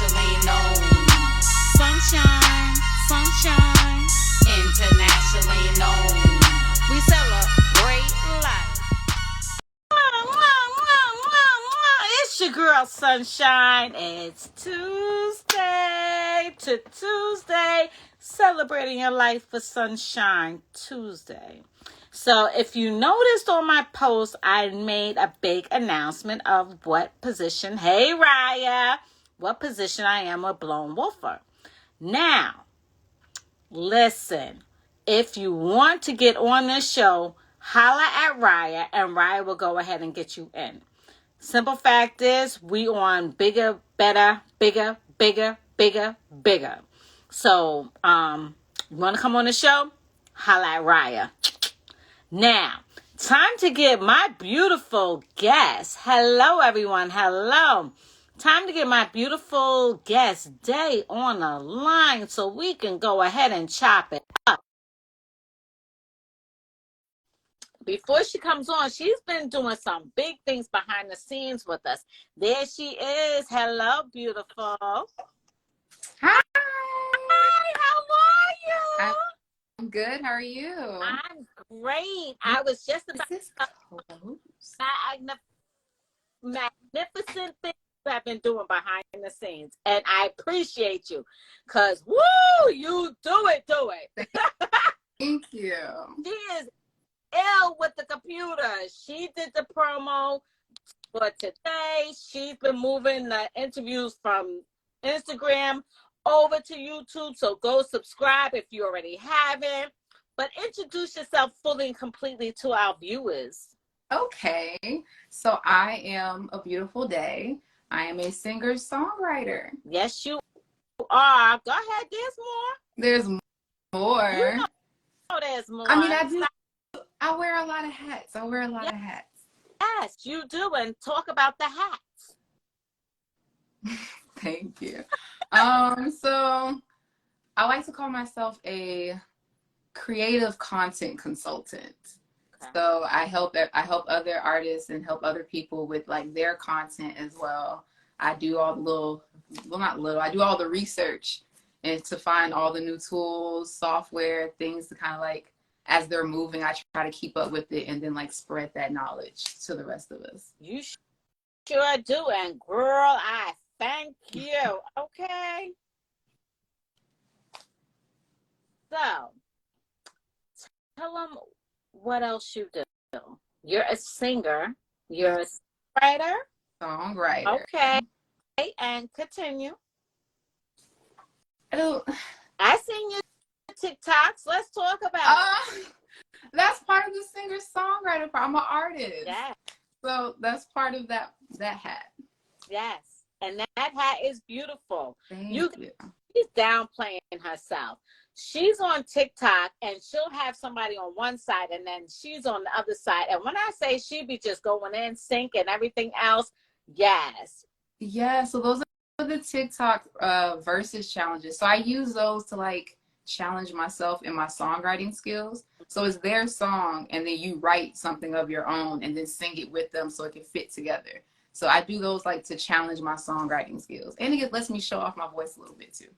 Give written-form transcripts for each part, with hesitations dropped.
internationally known. Sunshine, sunshine, Internationally known. we celebrate life. Mwah, mwah, mwah, mwah, mwah. It's your girl Sunshine. It's Tuesday to Tuesday, celebrating your life for Sunshine Tuesday. So if you noticed on my post, I made a big announcement of what position, hey Raya, what position I am with Blown Wolfer. Now, listen, if you want to get on this show, holla at Raya and Raya will go ahead and get you in. Simple fact is, we on bigger, better, bigger, bigger, bigger, bigger. So, you want to come on the show? Holla at Raya. Now, time to get my beautiful guest. Hello, everyone. Hello. Time to get my beautiful guest Dae on the line so we can go ahead and chop it up. Before she comes on, she's been doing some big things behind the scenes with us. There she is. Hello, beautiful. Hi. Hi, how are you? I'm good. How are you? I'm great. I was just about Is this close? magnificent things I've been doing behind the scenes. And I appreciate you. Because, woo, you do it. Thank you. She is ill with the computer. She did the promo for today. She's been moving the interviews from Instagram over to YouTube. So go subscribe if you already haven't. But introduce yourself fully and completely to our viewers. Okay. So I am A Beautiful Dae. I am a singer-songwriter. Yes, you are. Go ahead. There's more. There's more. You know there's more. I mean, I wear a lot of hats. I wear a lot of hats. Yes, you do. And talk about the hats. Thank you. So I like to call myself a creative content consultant. Okay. So I help other artists and help other people with like their content as well. I do all the I do all the research and to find all the new tools, software, things to kind of like, as they're moving, I try to keep up with it and then like spread that knowledge to the rest of us. You sure do. And girl, I thank you. Okay. So, tell them what else you do. You're a singer. You're a writer. Songwriter. Okay. And continue. Oh, I seen your TikToks. Let's talk about it. That's part of the singer-songwriter part. I'm an artist. Yes. So that's part of that hat. Yes. And that hat is beautiful. Thank you. She's downplaying herself. She's on TikTok and she'll have somebody on one side and then she's on the other side. And when I say she be just going in sync and everything else, yes. Yeah, so those are the TikTok versus challenges. So I use those to like challenge myself in my songwriting skills. So it's their song and then you write something of your own and then sing it with them so it can fit together. So I do those like to challenge my songwriting skills. And it lets me show off my voice a little bit too.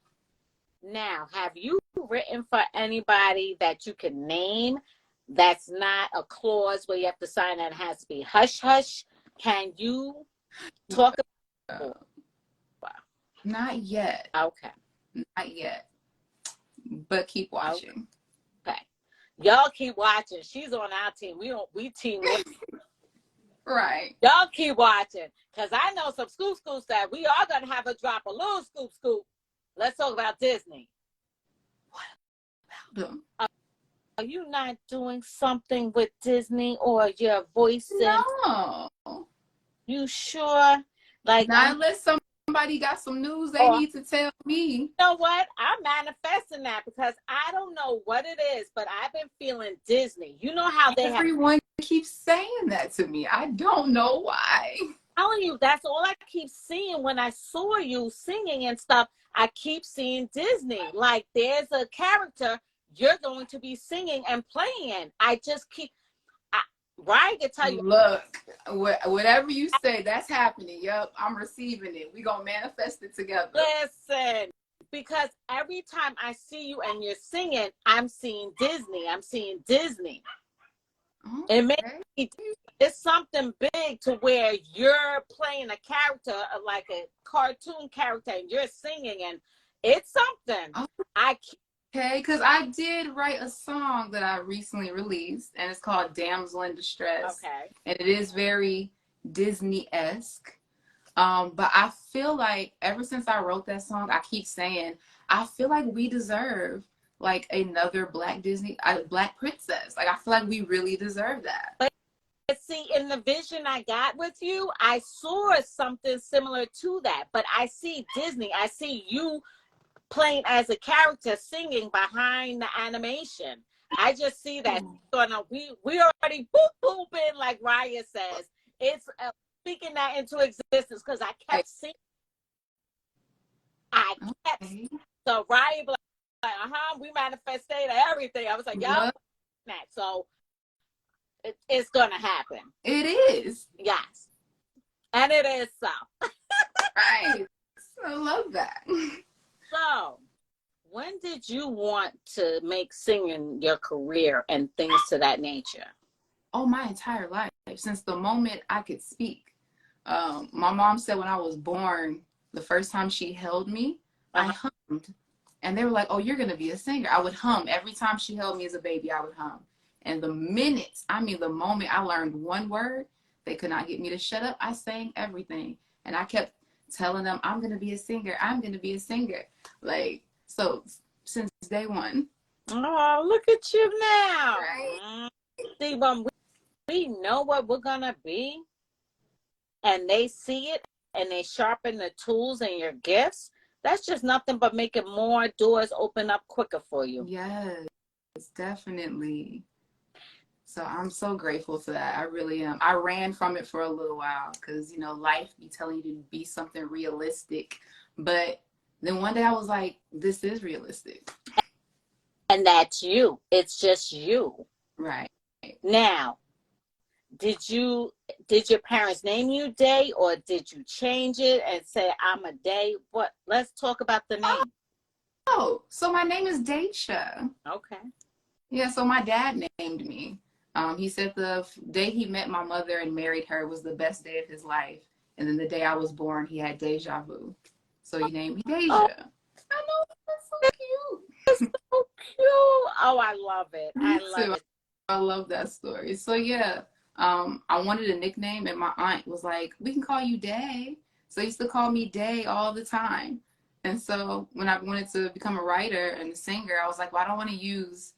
Now, have you written for anybody that you can name that's not a clause where you have to sign that has to be hush hush? Can you talk about Not yet. Okay. Not yet. But keep watching. Okay. Y'all keep watching. She's on our team. We team with Right. y'all keep watching. Because I know some scoop that we are gonna have a drop a little scoop. Let's talk about Disney. What about them? Are you not doing something with Disney or your voice? No. You sure? Like, not unless somebody got some news they need to tell me. You know what? I'm manifesting that because I don't know what it is, but I've been feeling Disney. You know how everyone keeps saying that to me. I don't know why. I'm telling you, that's all I keep seeing when I saw you singing and stuff. I keep seeing Disney. Like there's a character you're going to be singing and playing. I just keep Ryan can tell you. Look, whatever you say, that's happening. Yep, I'm receiving it. We gonna manifest it together. Listen, because every time I see you and you're singing, I'm seeing Disney. I'm seeing Disney. Okay. It makes me, it's something big to where you're playing a character like a cartoon character and you're singing, and it's something. I Okay, because I did write a song that I recently released, and it's called Damsel in Distress. Okay. And it is very Disney-esque. But I feel like ever since I wrote that song, I keep saying, I feel like we deserve like another Black Disney, Black princess. Like I feel like we really deserve that. But see, in the vision I got with you, I saw something similar to that. But I see Disney. I see you playing as a character singing behind the animation. I just see that. We already boop booping, like Raya says. It's speaking that into existence because I kept seeing. So Raya like, we manifested everything. I was like, y'all, that. So it's gonna happen. It is. Yes, and it is so. Right. I love that. So, when did you want to make singing your career and things to that nature? Oh, my entire life, since the moment I could speak. My mom said when I was born, the first time she held me, I hummed. And they were like, oh, you're going to be a singer. I would hum. Every time she held me as a baby, I would hum. And the moment I learned one word, they could not get me to shut up. I sang everything. And I kept telling them, I'm going to be a singer. I'm going to be a singer. Like, so since day one. Oh, look at you now. Right. See, when we know what we're going to be, and they see it, and they sharpen the tools and your gifts, that's just nothing but making more doors open up quicker for you. Yes, definitely. So I'm so grateful for that. I really am. I ran from it for a little while because, life be telling you to be something realistic. But then one day I was like, this is realistic. And that's you. It's just you. Right. Now, did your parents name you Dae, or did you change it and say, I'm a Dae? What? Let's talk about the name. Oh, so my name is Daisha. Okay. Yeah, so my dad named me. He said the day he met my mother and married her was the best day of his life. And then the day I was born, he had deja vu. So he named me Deja. Oh, I know, that's so cute. It's so cute. Oh, I love it. I love it. I love that story. So yeah, I wanted a nickname, and my aunt was like, we can call you Dae. So they used to call me Dae all the time. And so when I wanted to become a writer and a singer, I was like, well, I don't want to use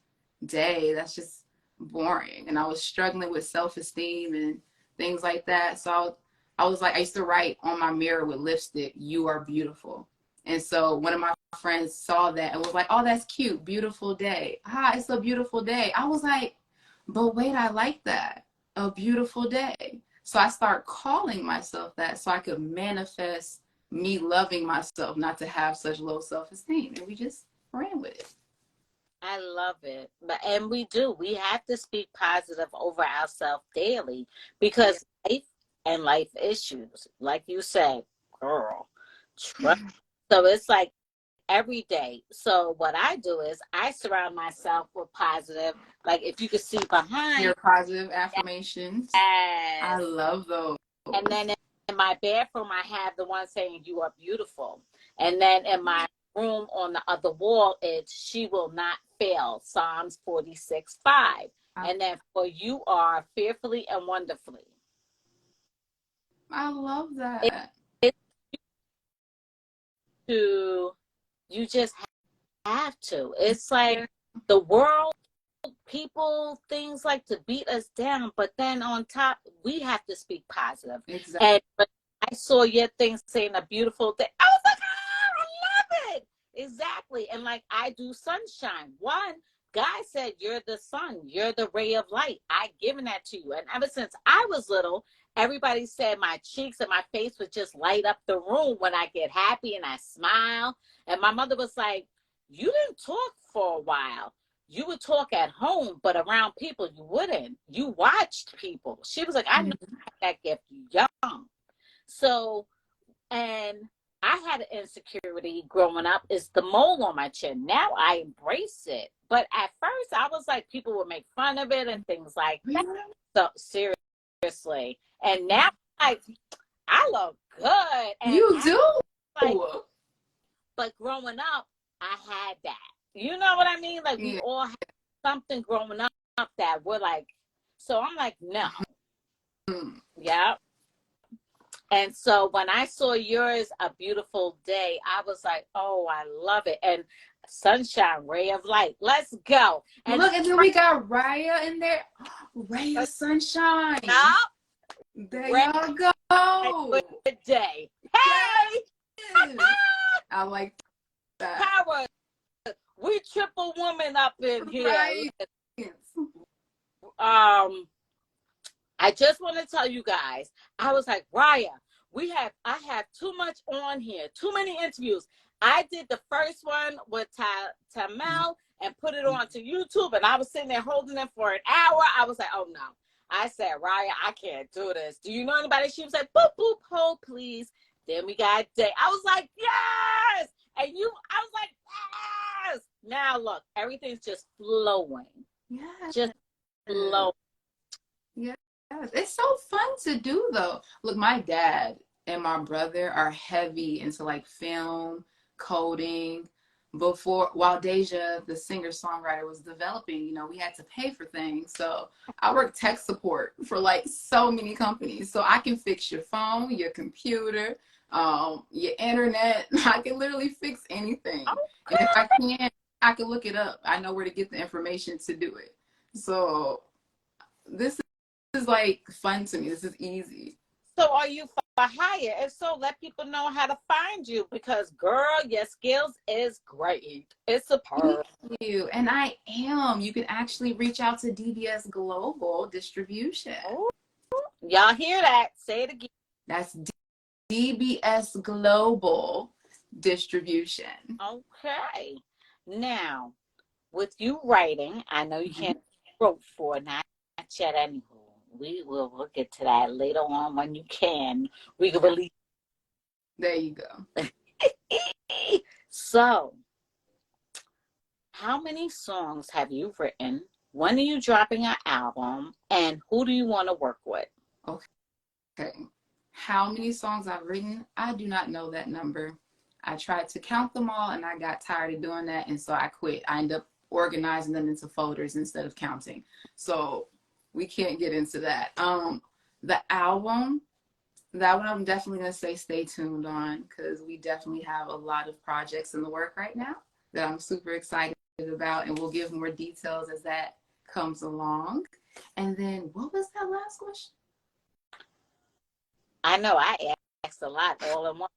Dae. That's just boring. And I was struggling with self-esteem and things like that. So I was like, I used to write on my mirror with lipstick, you are beautiful. And so one of my friends saw that and was like, oh, that's cute. Beautiful day. Ah, it's a beautiful day. I was like, but wait, I like that. A beautiful day. So I started calling myself that so I could manifest me loving myself, not to have such low self-esteem. And we just ran with it. I love it. And we do. We have to speak positive over ourselves daily because life and life issues, like you said, girl, trust. So it's like every day. So what I do is I surround myself with positive, like if you could see behind your positive affirmations. Yes. I love those. And then in my bathroom, I have the one saying you are beautiful. And then in my room on the other wall, it's she will not fail, Psalms 46:5. And then for you are fearfully and wonderfully. I love that. You just have to. It's like the world, people, things like to beat us down, but then on top, we have to speak positive. Exactly. And I saw your thing saying a beautiful day. I was like, oh, I love it. Exactly. And like I do sunshine. One guy said, you're the sun. You're the ray of light. I've given that to you. And ever since I was little, everybody said my cheeks and my face would just light up the room when I get happy and I smile. And my mother was like, you didn't talk for a while. you would talk at home, but around people you wouldn't. You watched people. She was like, I know I had that gift young. So, and I had an insecurity growing up is the mole on my chin. Now I embrace it. But at first I was like, people would make fun of it and things like that. So seriously. And now like I look good. And You do? like, but growing up, I had that. You know what I mean? Like we all had something growing up that we're like, so I'm like, no. Yeah. And so when I saw yours, A Beautiful Dae, I was like, oh, I love it. And Sunshine, Ray of Light, let's go. And look, and then we got Raya in there. Ray of Sunshine. There y'all go. Good day. Hey! I like that. Power. We triple woman up in here. Right. I just want to tell you guys, I was like, Raya, I have too much on here, too many interviews. I did the first one with Tamel and put it onto YouTube, and I was sitting there holding it for an hour. I was like, oh no. I said, Raya, I can't do this. Do you know anybody? She was like, boop, boop, hold, please. Then we got Day. I was like, yes! And I was like, yes! Now look, everything's just flowing. Yeah. Just flowing. Yeah. It's so fun to do though. Look, my dad and my brother are heavy into like film, coding. While Deja, the singer-songwriter, was developing, you know, we had to pay for things. So I work tech support for like so many companies. So I can fix your phone, your computer, your internet. I can literally fix anything. Okay. And if I can't, I can look it up. I know where to get the information to do it. So this is like fun to me. This is easy. So are you for hire? If so, let people know how to find you because girl, your skills is great. It's superb. Thank you. And I am. You can actually reach out to DBS Global Distribution. Ooh. Y'all hear that? Say it again. That's DBS Global Distribution. Okay. Now, with you writing, I know you can't wrote for not yet anywho. We'll get to that later on when you can. We can release. There you go. So, how many songs have you written? When are you dropping an album? And who do you want to work with? Okay. How many songs I've written? I do not know that number. I tried to count them all and I got tired of doing that. And so I quit. I ended up organizing them into folders instead of counting. So we can't get into that. The album, that one I'm definitely going to say stay tuned on because we definitely have a lot of projects in the work right now that I'm super excited about, and we'll give more details as that comes along. And then what was that last question? I know I asked a lot all in one.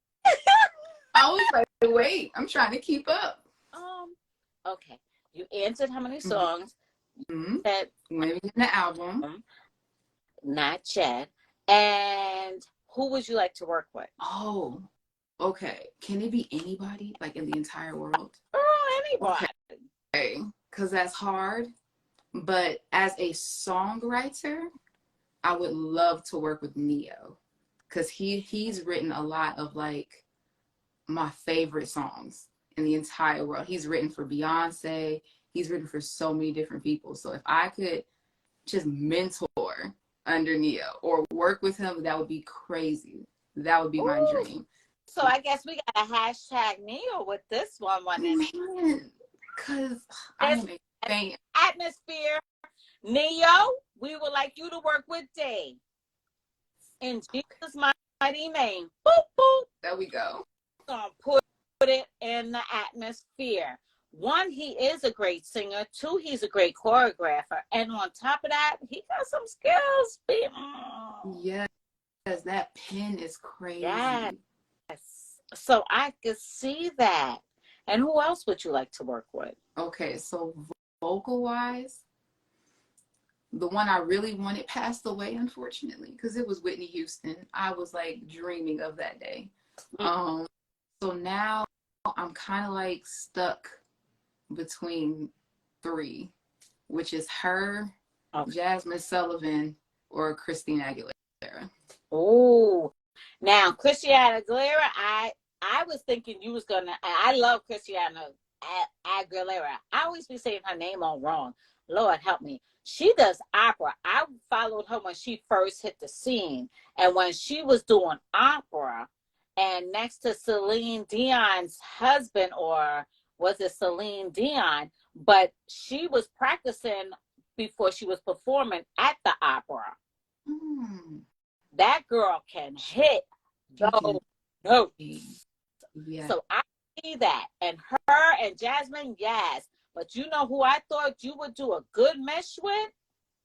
I was like, wait, I'm trying to keep up. Okay. You answered how many songs. That when in the album. Not yet. And who would you like to work with? Oh, okay. Can it be anybody, like in the entire world? Oh, anybody. Okay, because that's hard. But as a songwriter, I would love to work with Neo because he's written a lot of like my favorite songs in the entire world. He's written for Beyonce. He's written for so many different people. So if I could just mentor under Neo or work with him, that would be crazy. That would be my dream. So I guess we got a hashtag Neo with this one. Because I am a fan. Atmosphere. Neo, we would like you to work with Dae. In Jesus' mighty name. Boop, boop. There we go. Gonna put it in the atmosphere. One, he is a great singer. Two, he's a great choreographer. And on top of that, he got some skills. Yes, that pen is crazy. Yes. So I could see that. And who else would you like to work with? Okay, so vocal-wise, the one I really wanted passed away, unfortunately, because it was Whitney Houston. I was like dreaming of that day. So now I'm kind of like stuck between three, which is her, Okay. Jasmine Sullivan, or Christina Aguilera. Oh, now Christiana Aguilera, I was thinking you was gonna. I love Christiana Aguilera. I always be saying her name all wrong. Lord help me. She does opera. I followed her when she first hit the scene, and when she was doing opera, and next to Celine Dion's husband, or was it Celine Dion? But she was practicing before she was performing at the opera. Hmm. That girl can hit She can. those notes. Yeah. So I see that. And her and Jasmine, yes. But you know who I thought you would do a good mesh with?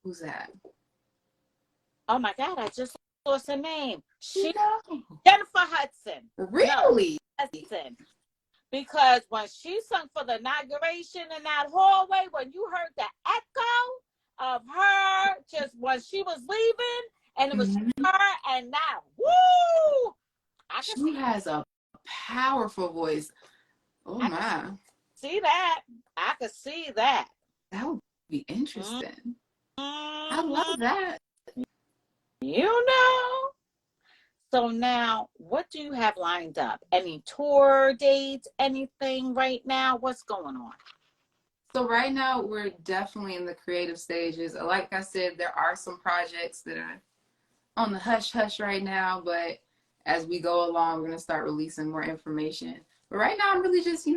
Who's that? Oh my God, I just lost her name. No. Jennifer Hudson. No, Really? Hudson. Because when she sung for the inauguration in that hallway, when you heard the echo of her just when she was leaving, and it was Mm-hmm. her and now, woo! She has a powerful voice. Oh I could my. see that. I could see that. That would be interesting. I Mm-hmm. love that. You know. So now, what do you have lined up? Any tour dates? Anything right now? What's going on? So right now we're definitely in the creative stages. Like I said, there are some projects that are on the hush hush right now, but as we go along, we're gonna start releasing more information. But right now I'm really just,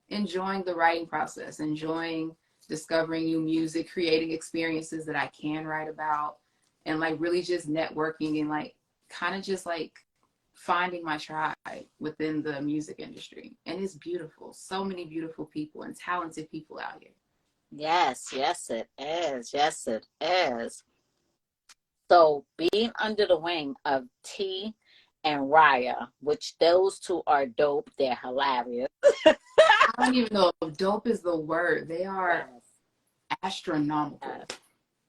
enjoying the writing process, enjoying discovering new music, creating experiences that I can write about, and like really just networking and like kind of just like finding my tribe within the music industry. And it's beautiful. So many beautiful people and talented people out here. Yes, yes, it is. Yes, it is. So being under the wing of T and Raya, which those two are dope, they're hilarious. I don't even know if dope is the word. They are Yes. astronomical.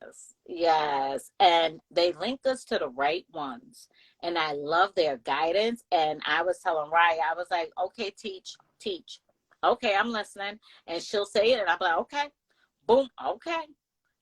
Yes, yes. And they link us to the right ones. And I love their guidance. And I was telling Raya, I was like, okay, teach, teach. Okay, I'm listening. And she'll say it, and I'm like, okay, boom, okay.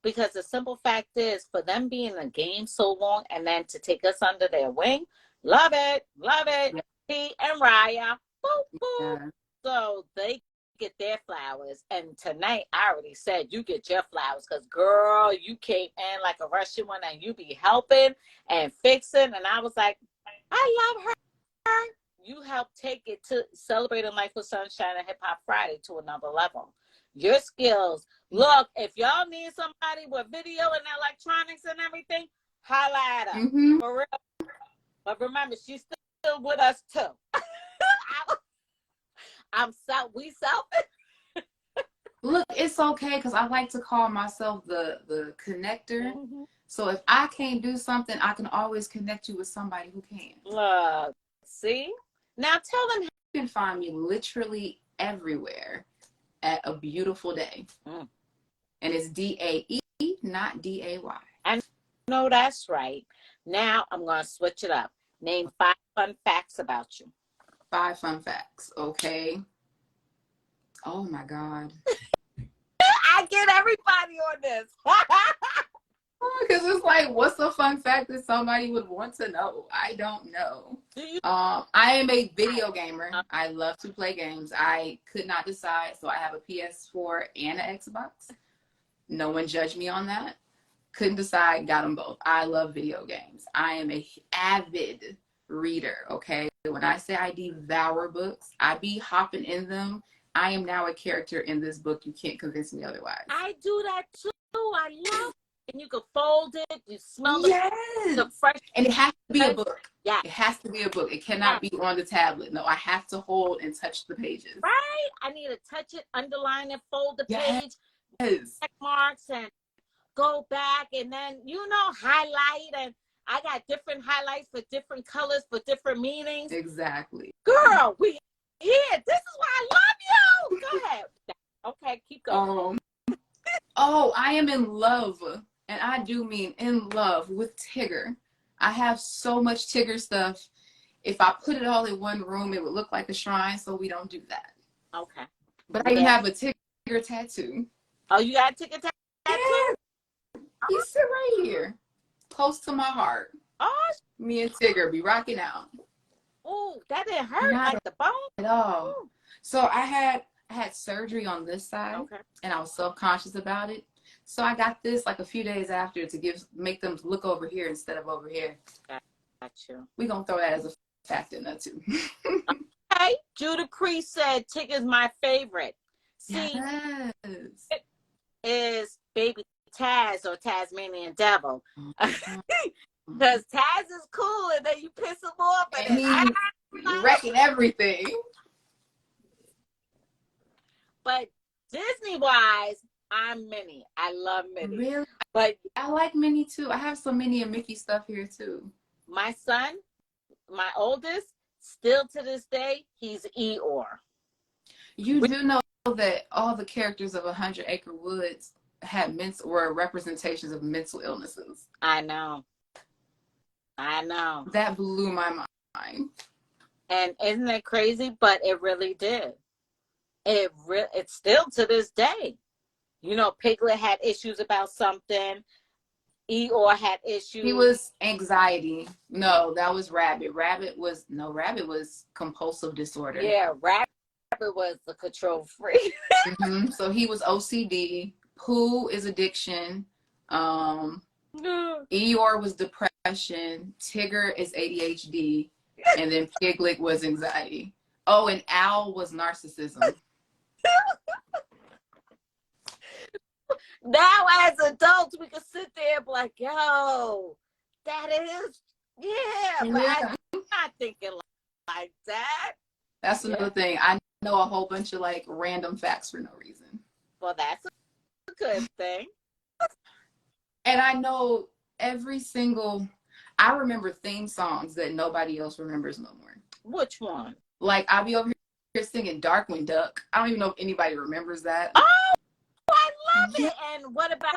Because the simple fact is, for them being in the game so long and then to take us under their wing, love it, love it. Yeah. T and Raya, boop, boop. Yeah. So they get their flowers. And tonight, I already said you get your flowers because, girl, you came in like a Russian one and you be helping and fixing. And I was like, I love her. You helped take it to Celebrating Life with Sunshine and Hip Hop Friday to another level. Your skills. Look, if y'all need somebody with video and electronics and everything, holla at her. Mm-hmm. For real. But remember, she's still with us too. We selfish. Look, it's okay because I like to call myself the connector. Mm-hmm. So if I can't do something, I can always connect you with somebody who can. Look, see? Now tell them. You can find me literally everywhere at A Beautiful Dae. Mm. And it's DAE, not DAY. I know that's right. Now I'm going to switch it up. Name 5 fun facts about you. 5 fun facts, okay? Oh my God. I get everybody on this. Because it's like, what's a fun fact that somebody would want to know? I don't know. I am a video gamer. I love to play games. I could not decide, so I have a PS4 and an Xbox. No one judged me on that. Couldn't decide, got them both. I love video games. I am a avid reader, okay? When I say I devour books, I be hopping in them. I am now a character in this book. You can't convince me otherwise. I do that too. I love it. And you can fold it. You smell the fresh. And it has to be a book. Yeah. It has to be a book. It cannot be on the tablet. No, I have to hold and touch the pages. Right? I need to touch it, underline it, fold the page, check marks, and go back, and then, highlight. And I got different highlights for different colors, for different meanings. Exactly. Girl, we here. This is why I love you. Go ahead. Okay, keep going. I am in love, and I do mean in love with Tigger. I have so much Tigger stuff. If I put it all in one room, it would look like a shrine, so we don't do that. Okay. But I even have a Tigger tattoo. Oh, you got a ticket tattoo? Yeah, he's sit right here, close to my heart. Oh, Me and Tigger be rocking out. oh, that didn't hurt, Not like the bone? at all. Ooh. So I had surgery on this side, Okay. and I was self-conscious about it. So I got this like a few days after to make them look over here instead of over here. Got you. We gonna throw that as a fact in there too. Hey, Judah Priest said Tigger's my favorite. See, Yes. it is Baby Taz or Tasmanian Devil. Because Taz is cool and then you piss him off And he's wrecking everything. But Disney-wise, I'm Minnie. I love Minnie. Really? But I like Minnie too. I have some Minnie and Mickey stuff here too. my son, my oldest, still to this day, he's Eeyore. You do know that all the characters of 100 Acre Woods were representations of mental illnesses. I know. That blew my mind. And isn't it crazy? But it really did. It's still to this day. You know, Piglet had issues about something. Eeyore had issues. He was anxiety. No, that was Rabbit. Rabbit was compulsive disorder. Yeah, Rabbit was the control freak. Mm-hmm. So he was OCD. Pooh is addiction. Eeyore was depression. Tigger is ADHD. And then Piglet was anxiety. Oh, and Owl was narcissism. Now, as adults, we can sit there and be like, yo, that is, yeah. But I'm not thinking like that. That's another thing. I know a whole bunch of like random facts for no reason. Well, that's a good thing. And I know I remember theme songs that nobody else remembers no more. Which one? Like, I'll be over here singing Darkwing Duck. I don't even know if anybody remembers that. Oh, I love it. And what about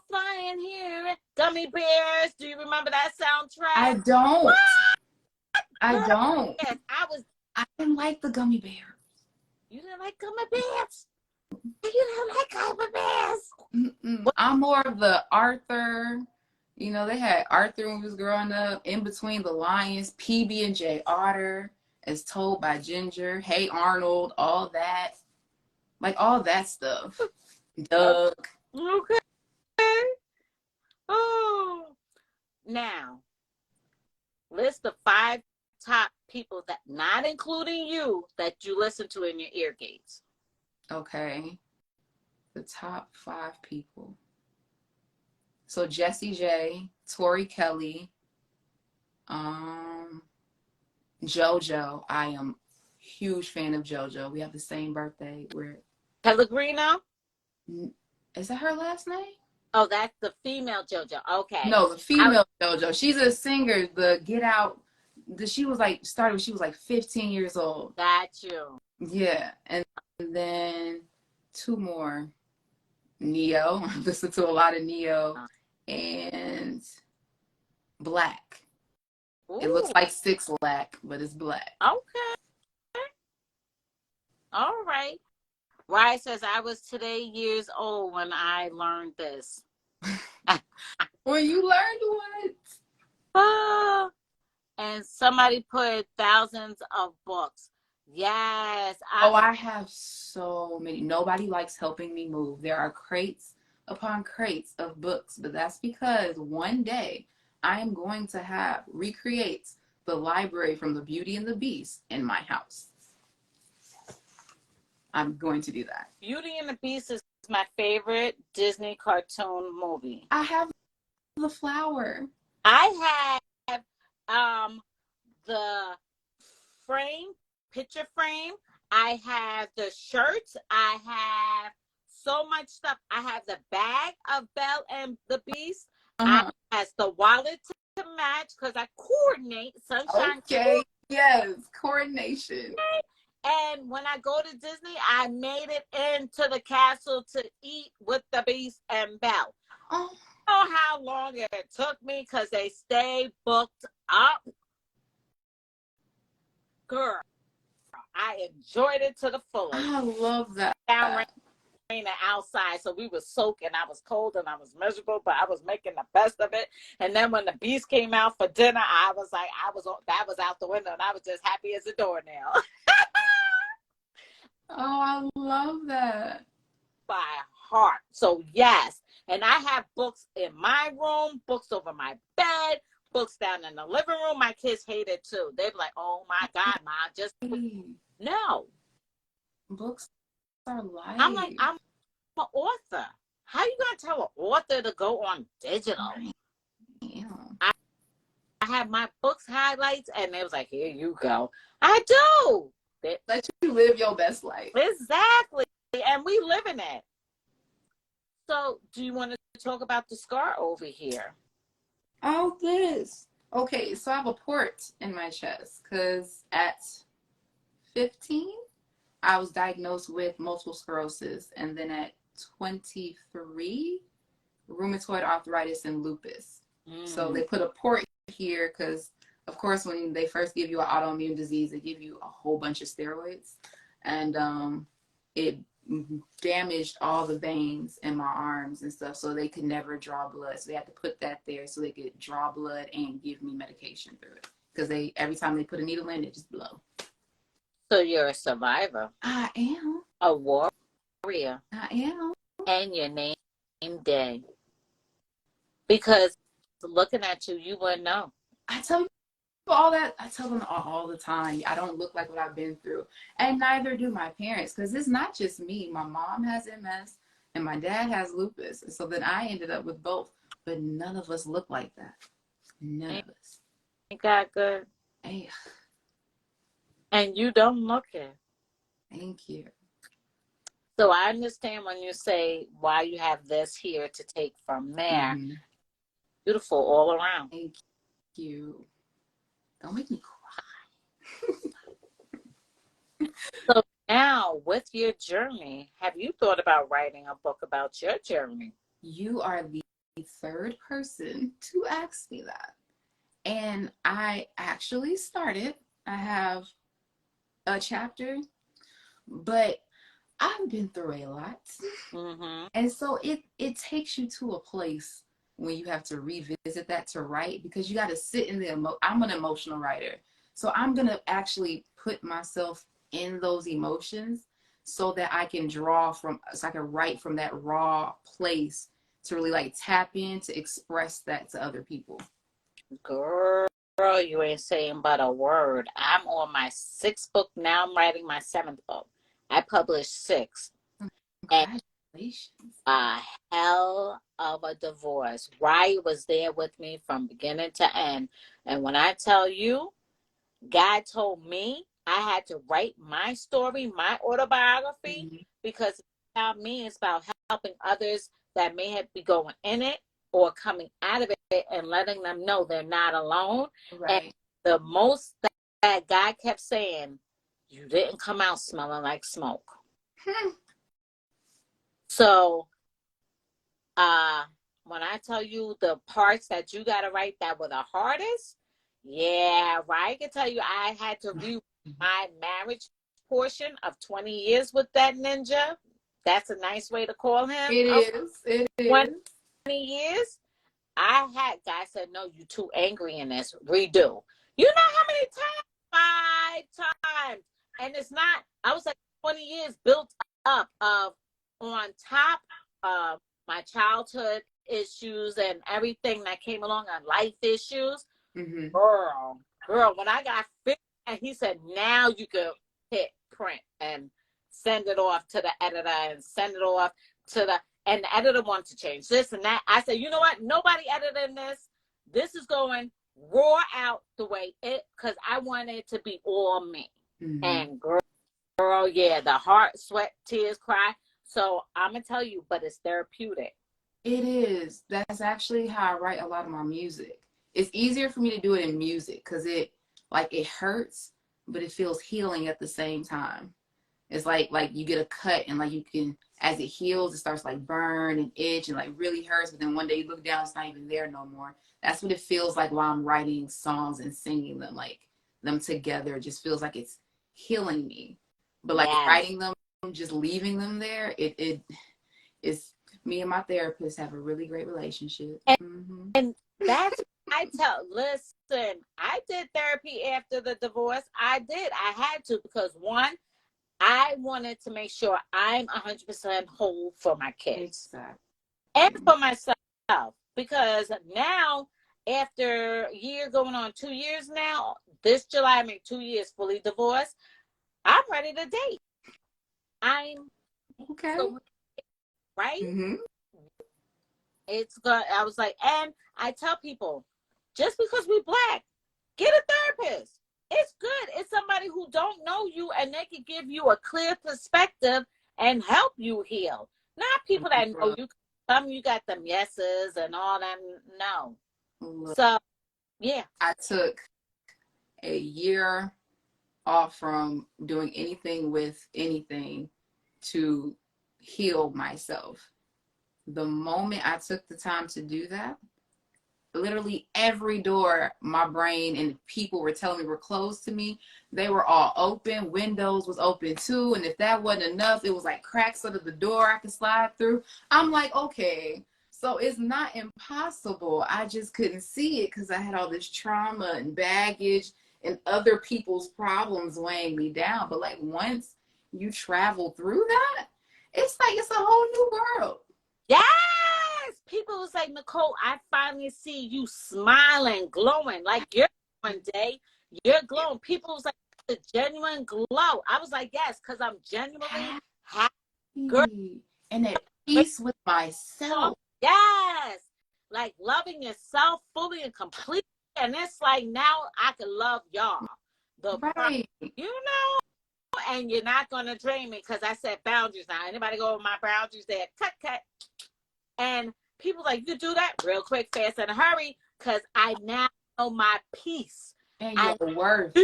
flying here, Gummy Bears? Do you remember that soundtrack? I don't. What? I don't. Yes, I didn't like the Gummy Bears. You didn't like Gummy Bears? You didn't like Gummy Bears? I'm more of the Arthur. You know, they had Arthur when we was growing up. In Between the Lions, PB&J Otter, as told by Ginger. Hey Arnold, all that. Like all that stuff. Doug. Okay. Oh. Now, list the 5 top people that, not including you, that you listen to in your ear gates. Okay. The top 5 people. So Jessie J, Tori Kelly, JoJo. I am a huge fan of JoJo. We have the same birthday. Pellegrino? Is that her last name? Oh, that's the female JoJo. Okay. No, the female JoJo. She's a singer. The Get Out. She was like started when she was like 15 years old. Got you. Yeah, and then 2 more. Neo. I listen to a lot of Neo. And Black. Ooh. It looks like 6-lack, but it's Black. Okay. All right. Ryan says, I was today years old when I learned this. When you learned what? And somebody put thousands of books. Yes. I have so many. Nobody likes helping me move. There are crates upon crates of books, but that's because one day I am going to recreate the library from the Beauty and the Beast in my house. I'm going to do that. Beauty and the Beast is my favorite Disney cartoon movie. I have the flower. I have the picture frame. I have the shirts. I have so much stuff. I have the bag of Belle and the Beast. I have the wallet to match because I coordinate. Sunshine. Okay. Yes, coordination. And when I go to Disney, I made it into the castle to eat with the Beast and Belle. Oh. I don't know how long it took me because they stay booked up. Girl, I I enjoyed it to the fullest. I love that. Down raining outside, so we were soaking. I was cold and I was miserable, but I was making the best of it. And then when the beast came out for dinner, I was like, that was out the window, and I was just happy as a doornail. Oh, I love that. By heart. So yes, and I have books in my room, books over my bed, books down in the living room. My kids hate it too. They're like, "Oh my God, Ma, just no." Books are life. I'm like, I'm an author. How you gonna tell an author to go on digital? Yeah. I have my books highlights, and they was like, "Here you go." I do. Let you live your best life. Exactly, and we live in it. So, do you want to talk about the scar over here? Oh, this. Okay, so I have a port in my chest because at 15, I was diagnosed with multiple sclerosis, and then at 23, rheumatoid arthritis and lupus. So they put a port here because, of course, when they first give you an autoimmune disease, they give you a whole bunch of steroids, and it damaged all the veins in my arms and stuff, so they could never draw blood. So they had to put that there so they could draw blood and give me medication through it, because they every time they put a needle in, it just blow. So you're a survivor. I am. A warrior. I am. And your name Dae. Because looking at you, you wouldn't know. I tell people all that. I tell them all the time, I don't look like what I've been through. And neither do my parents, because it's not just me. My mom has MS and my dad has lupus. And so then I ended up with both. But none of us look like that. None of us. Ain't God good? Hey, and you don't look it. Thank you. So I understand when you say why you have this here to take from there. Mm-hmm. Beautiful all around. Thank you. Don't make me cry. So now, with your journey, have you thought about writing a book about your journey? You are the third person to ask me that. And I actually started. I have a chapter, but I've been through a lot. Mm-hmm. And so it takes you to a place when you have to revisit that to write, because you got to sit in the I'm an emotional writer. So I'm going to actually put myself in those emotions so that I can so I can write from that raw place to really like tap in to express that to other people. Girl, you ain't saying but a word. I'm on my 6th book. Now I'm writing my 7th book. I published 6. Congratulations. A hell of a divorce. Riot was there with me from beginning to end. And when I tell you, God told me I had to write my story, my autobiography, mm-hmm. because it's about me. It's about helping others that may have been going in it or coming out of it and letting them know they're not alone. Right. And the most that God kept saying, you didn't come out smelling like smoke. So, when I tell you the parts that you got to write that were the hardest, yeah, right. I can tell you I had to read my marriage portion of 20 years with that ninja. That's a nice way to call him. It is. 20 years. God said, no, you too angry in this. Redo. You know how many times? 5 times. And it's not, I was like 20 years built up of on top of my childhood issues and everything that came along on life issues. Mm-hmm. Girl, when I got fit, and he said, now you can hit print and send it off to the editor and send it off to and the editor wanted to change this and that. I said, you know what? Nobody editing this. This is going raw out the way because I wanted it to be all me. Mm-hmm. And girl, yeah, the heart, sweat, tears, cry. So I'm going to tell you, but it's therapeutic. It is. That's actually how I write a lot of my music. It's easier for me to do it in music because it hurts, but it feels healing at the same time. It's like you get a cut and like you can, as it heals, it starts like burn and itch and like really hurts. But then one day you look down, it's not even there no more. That's what it feels like while I'm writing songs and singing them, like them together. It just feels like it's healing me. But like Yes. writing them, just leaving them there, it is, me and my therapist have a really great relationship. And, Mm-hmm. and that's, listen, I did therapy after the divorce. I had to, because one, I wanted to make sure I'm 100% whole for my kids Exactly. and for myself. Because now, after a year going on 2 years now, this July I make 2 years fully divorced. I'm ready to date. I'm Okay. so right. Mm-hmm. It's good. I was like, and I tell people, just because we black, get a therapist. It's good. It's somebody who don't know you and they can give you a clear perspective and help you heal. Not people that know you. Some you got them yeses and all that. No. Look, So yeah. I took a year off from doing anything with anything to heal myself. The moment I took the time to do that, literally every door my brain and people were telling me were closed to me, they were all open. Windows was open too, and if that wasn't enough, it was like cracks under the door I could slide through. I'm like, okay, so it's not impossible. I just couldn't see it because I had all this trauma and baggage and other people's problems weighing me down. But like once you travel through that, it's like it's a whole new world. Yes. People was like, Nicole, I finally see you smiling, glowing. Like you're one day, you're glowing. People was like, the genuine glow. I was like, yes, because I'm genuinely happy. Girl, And at peace with myself. yes. Like loving yourself fully and completely. And it's like now I can love y'all. Right. You know, and you're not gonna drain me because I set boundaries now. Anybody go over my boundaries there? Cut. And people like, you do that real quick, fast, in a hurry, because I now know my peace. And your worth.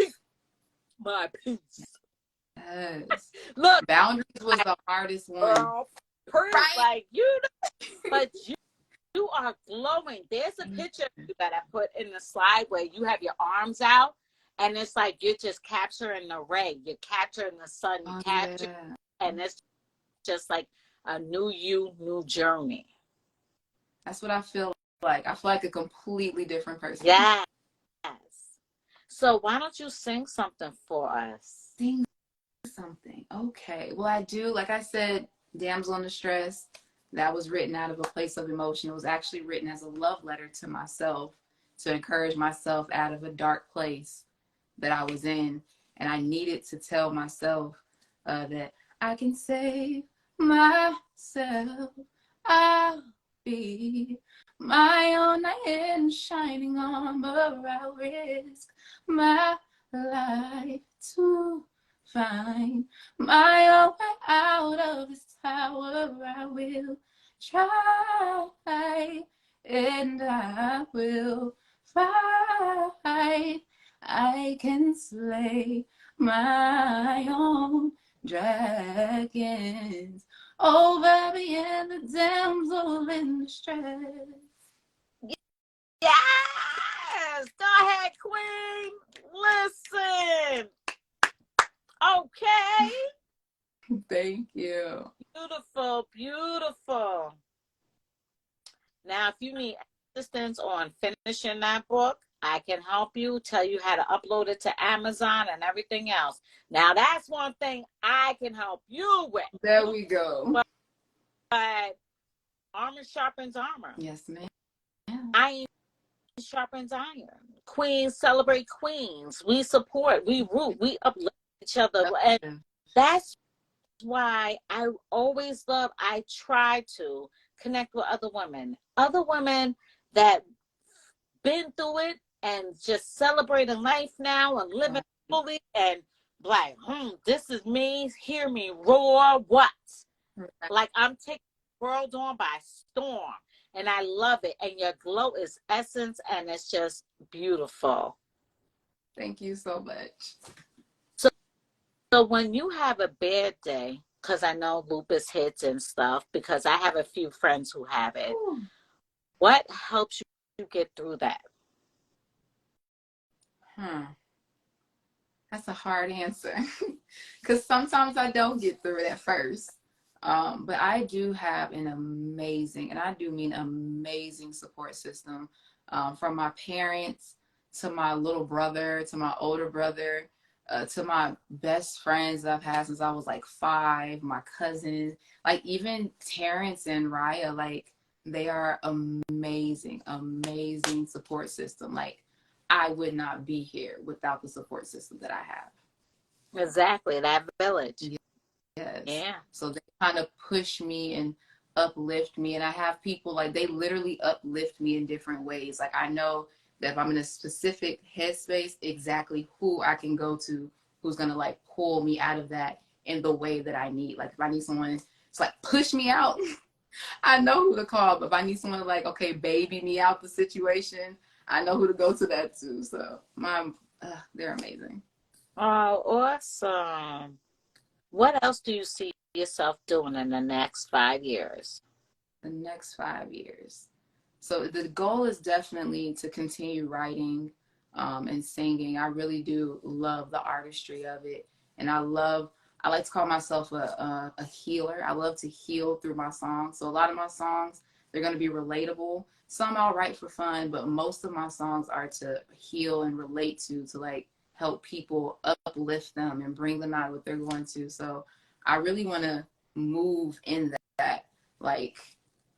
My peace. Yes. Look, Boundaries was the hardest one. girl, Right. like you know, but you are glowing. There's a picture that I put in the slide where you have your arms out, and it's like you're just capturing the ray. You're capturing the sun. You capture, and it's just like a new you, new journey. That's what I feel like. I feel like a completely different person. Yes. So why don't you sing something for us? Sing something. Okay. Well, I do. Like I said, Damsel in Distress, that was written out of a place of emotion. It was actually written as a love letter to myself to encourage myself out of a dark place that I was in. And I needed to tell myself that I can save myself. I'll be my own knight in shining armor. I'll risk my life to find my own way out of this tower. I will try and I will fight. I can slay my own dragons. Oh, baby, and the damsel in distress. Yes! Go ahead, Queen. Listen. Okay. Thank you. Beautiful, beautiful. Now, if you need assistance on finishing that book, I can help you, tell you how to upload it to Amazon and everything else. Now, that's one thing I can help you with. There we go. But armor sharpens armor. Yes, ma'am. Iron sharpens iron. Queens celebrate queens. We support, we root, we uplift each other. And that's why I try to connect with other women that been through it and just celebrating life now and living fully and like, this is me, hear me roar, what? Like I'm taking the world on by storm and I love it. And your glow is essence and it's just beautiful. Thank you so much. So when you have a bad day, because I know lupus hits and stuff, because I have a few friends who have it, what helps you get through that? That's a hard answer because sometimes I don't get through it at first. But I do have an amazing, and I do mean amazing support system, from my parents to my little brother to my older brother, to my best friends that I've had since I was like 5, my cousins, like even Terrence and Raya, like they are amazing, amazing support system. Like I would not be here without the support system that I have. Exactly, that village. Yes. Yeah. So they kind of push me and uplift me. And I have people like they literally uplift me in different ways. Like I know that if I'm in a specific headspace, exactly who I can go to who's gonna like pull me out of that in the way that I need. Like if I need someone to like push me out, I know who to call. But if I need someone to like, okay, baby me out the situation, I know who to go to that too. So they're amazing. Oh, awesome. What else do you see yourself doing in the next 5 years? The next 5 years. So the goal is definitely to continue writing, and singing. I really do love the artistry of it. And I like to call myself a healer. I love to heal through my songs. So a lot of my songs, they're going to be relatable. Some I'll write for fun, but most of my songs are to heal and relate to like help people, uplift them and bring them out of what they're going to. So I really want to move in that. Like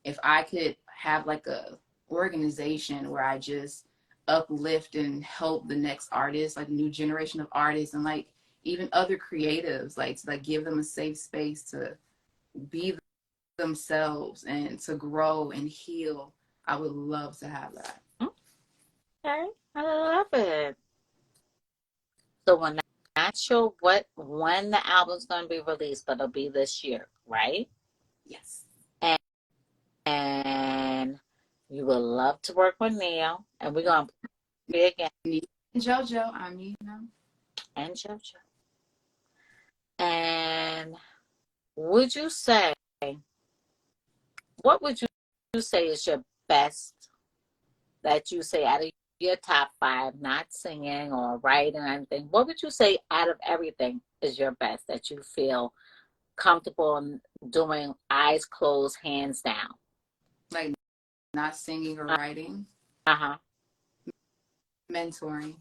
if I could have like a organization where I just uplift and help the next artist, like a new generation of artists and like even other creatives, like to like give them a safe space to be themselves and to grow and heal. I would love to have that. Okay, I love it. So we're not sure when the album's going to be released, but it'll be this year, right? Yes. And you would love to work with Neil, and we're going to be again. JoJo, I mean, And JoJo. And would you say, what would you say is your best that you say out of your top 5, not singing or writing or anything? What would you say out of everything is your best that you feel comfortable doing, eyes closed, hands down? like not singing or writing, Uh-huh. mentoring.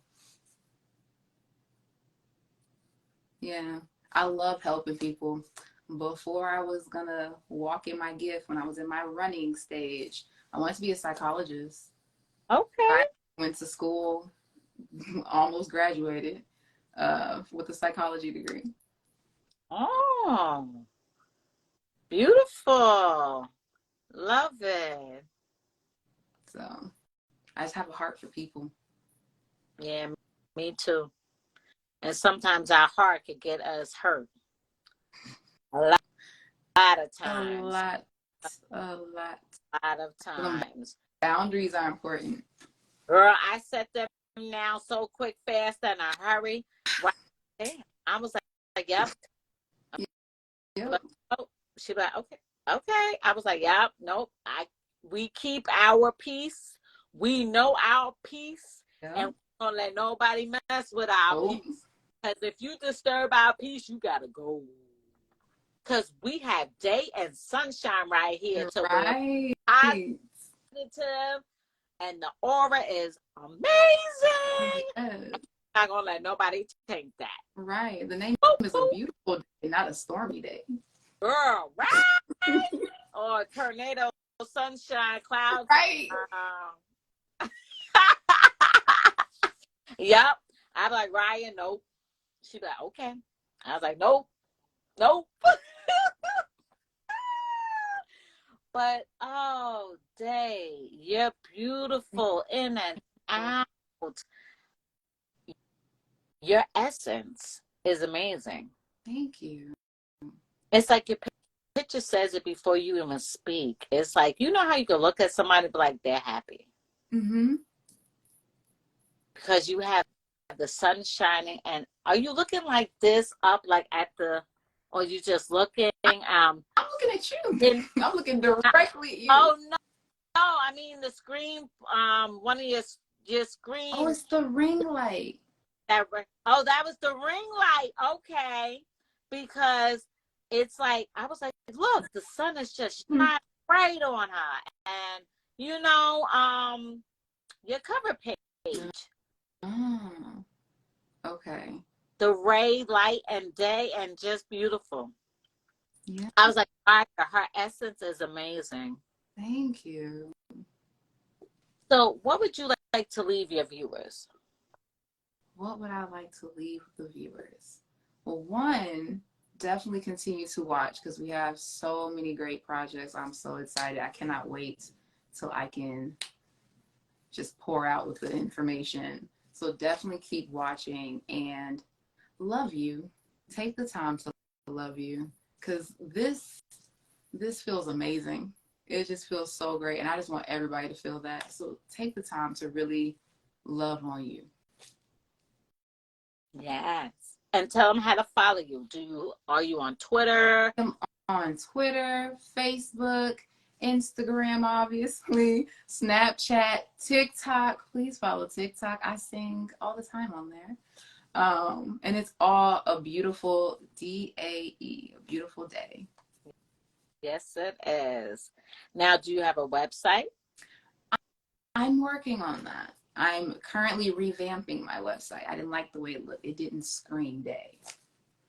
Yeah, I love helping people. Before I was gonna walk in my gift, when I was in my running stage, I wanted to be a psychologist. Okay. I went to school, almost graduated, with a psychology degree. Oh, beautiful. Love it. So I just have a heart for people. Yeah, me too. And sometimes our heart could get us hurt. A lot of A times. lot, a lot. A lot of Them times. boundaries are important. Girl, I set them down so quick, fast, in a hurry. Right there. I was like, yep. Yep. But, oh, she like, okay, okay. I was like, yep, nope. We keep our peace. We know our peace, and Yep. we don't let nobody mess with our Oh, peace. Because if you disturb our peace, you gotta go. Because we have day and sunshine right here you're to where right. positive and the aura is amazing. Yes. Not gonna let nobody take that. Right. The name is A Beautiful Day, not A Stormy Day. Girl, right? Or tornado, sunshine, clouds. Right. Yep. I'm like, Ryan, nope. She like, okay. I was like, nope, nope. But oh, Dae, you're beautiful in and out. Your essence is amazing. Thank you. It's like your picture says it before you even speak. It's like, you know how you can look at somebody and be like, they're happy. Mm-hmm. Because you have the sun shining. And are you looking like this up, like at the, or you just looking? I'm looking at you. In, I'm looking directly at you. oh, no. No, I mean the screen, one of your Oh, screen. it's the ring light. That was the ring light. Okay. Because it's like, I was like, look, the sun is just shining right on her. And, your cover page. Oh, okay. The ray, light, and day, and just beautiful. Yeah. I was like, her essence is amazing. Thank you. So, what would you like to leave your viewers? What would I like to leave the viewers? Well, one, definitely continue to watch because we have so many great projects. I'm so excited. I cannot wait till I can just pour out with the information. So definitely keep watching and love you. Take the time to love you because this feels amazing. It just feels so great. And I just want everybody to feel that. So take the time to really love on you. Yes. And tell them how to follow you. Are you on Twitter? I'm on Twitter, Facebook, Instagram, obviously, Snapchat, TikTok. Please follow TikTok. I sing all the time on there. And it's all A Beautiful Dae, A Beautiful Dae. Yes, it is. Now, do you have a website? I'm working on that. I'm currently revamping my website. I didn't like the way it looked. It didn't scream Dae.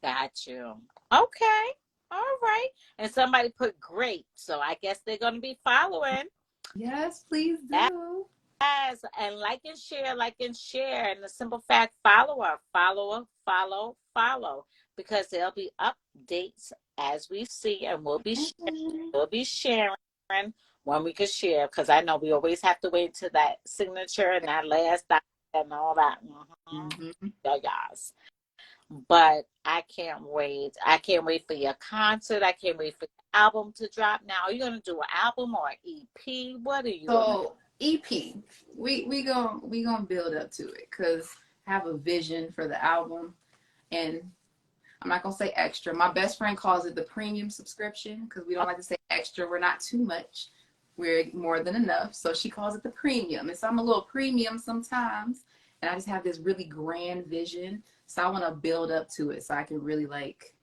Got you. Okay. All right. And somebody put great. So I guess they're going to be following. Yes, please do. Yes. And like and share, like and share. And the simple fact, follow her, follow. Because there'll be updates as we see, and we'll be sharing when we can share. Because I know we always have to wait to that signature and that last and all that. Mm-hmm. Yes. But I can't wait. I can't wait for your concert. I can't wait for your album to drop. Now, are you gonna do an album or an EP? What are you gonna do? EP. We gonna build up to it because I have a vision for the album, and I'm not gonna say extra. My best friend calls it the premium subscription because we don't like to say extra. We're not too much. We're more than enough. So she calls it the premium. And so I'm a little premium sometimes, and I just have this really grand vision. So I want to build up to it so I can really like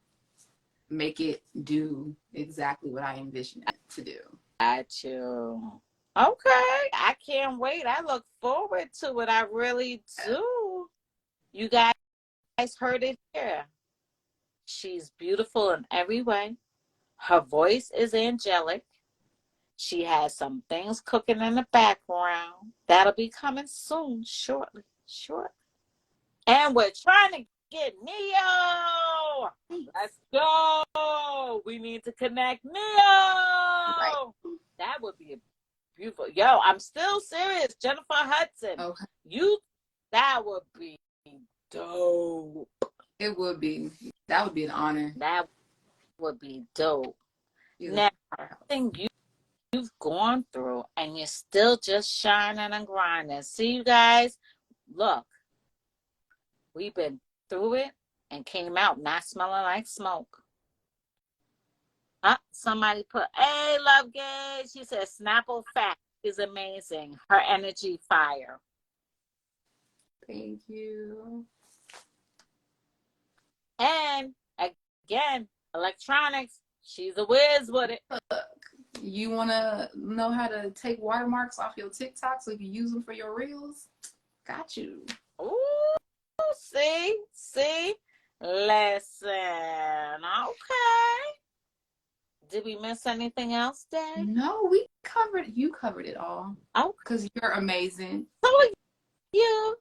make it do exactly what I envision it to do. Got you. Okay. I can't wait. I look forward to it. I really do. You guys heard it here. She's beautiful in every way. Her voice is angelic. She has some things cooking in the background. That'll be coming soon, shortly. And we're trying to get Neo. Let's go. We need to connect Neo. Right. That would be beautiful. Yo, I'm still serious. Jennifer Hudson. Okay. That would be dope. It would be. That would be an honor. That would be dope. She's Now, you've gone through and you're still just shining and grinding. See, you guys, look, we've been through it and came out not smelling like smoke. Somebody put, hey, Love Gage. She said, Snapple Fat is amazing. Her energy fire. Thank you. And again, electronics. She's a whiz with it. Look, you want to know how to take watermarks off your TikTok so you can use them for your reels? Got you. Ooh, see? Listen, okay. Did we miss anything else, Dae? No, you covered it all. Oh, because you're amazing. So are you.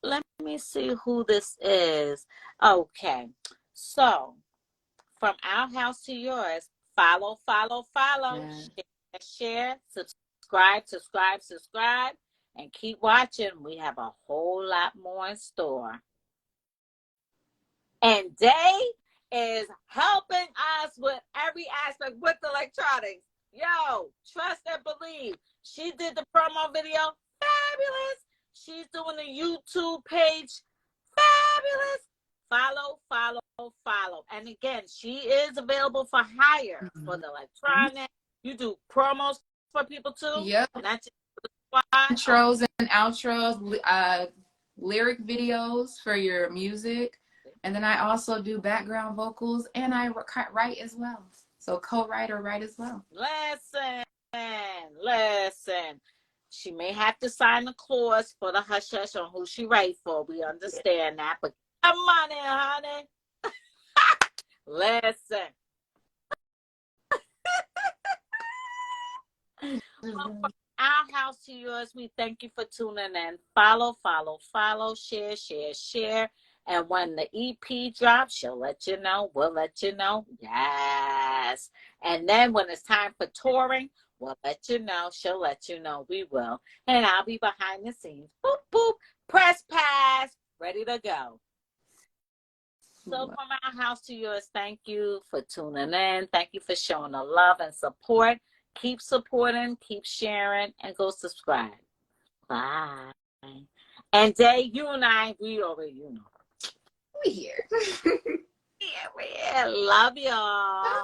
Let me see who this is. Okay. So, from our house to yours, follow. Yeah. Share, subscribe, and keep watching. We have a whole lot more in store. And Dae is helping us with every aspect with electronics. Yo, trust and believe. She did the promo video. Fabulous. She's doing the YouTube page. Fabulous. Follow. And again, she is available for hire for the electronics. You do promos for people too? Yep. Not just Why? intros and outros, lyric videos for your music. And then I also do background vocals and I write as well. So co-write or write as well. Listen. She may have to sign a clause for the hush hush on who she write for. We understand that. But come on in, honey. Listen. Well, from our house to yours, we thank you for tuning in. Follow, share. And when the EP drops, she'll let you know. We'll let you know. Yes. And then when it's time for touring, we'll let you know. She'll let you know. We will. And I'll be behind the scenes. Boop, boop. Press pass. Ready to go. So from our house to yours, thank you for tuning in. Thank you for showing the love and support. Keep supporting, keep sharing, and go subscribe. Bye. And Dae, you and I, we already, We here. Yeah, we love y'all.